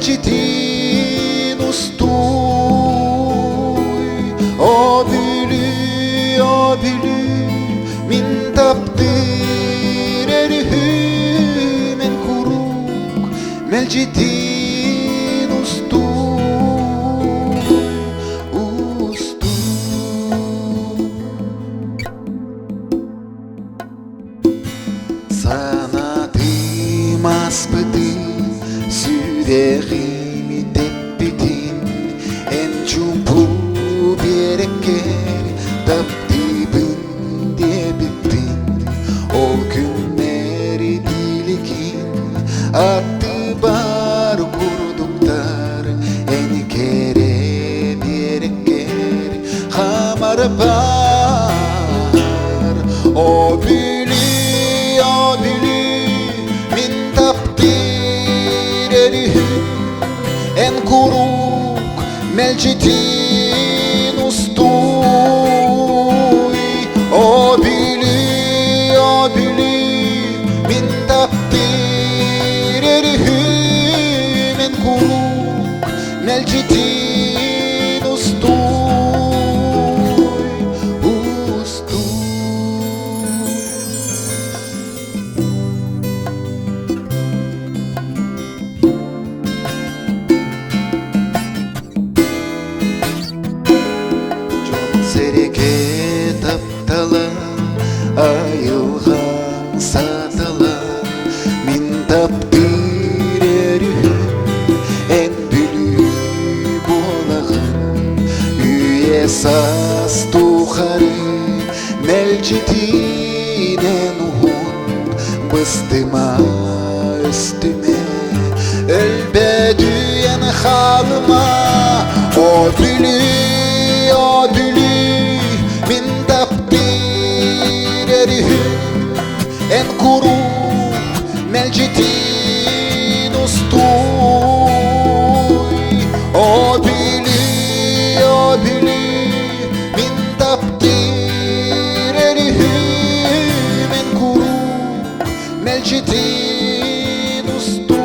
melcitin ustuy. O bülü min tapdir erhü men kuruk melcitin ustuy. Sana dimas peti süderimi teppitin en cumpu biereker taptibin diye bittin. O günleri dilikin attı bar kurduklar en kere biereker hamar bar. O bülü min tapdir erhü en kuruk melcitin ustuy. O bülü min tapdir erhü en kuruk melcitin ustuy. Sereke taptala ayılgan satala min tapdir erhü en bülü bolağın üye sas tuharı melcitin en uhun bıstıma üstüme elbedüyen halıma. O bülü min tapdir erhü en kuruk melcitin ustuy. O bülü min tapdir erhü en kuruk melcitin ustuy.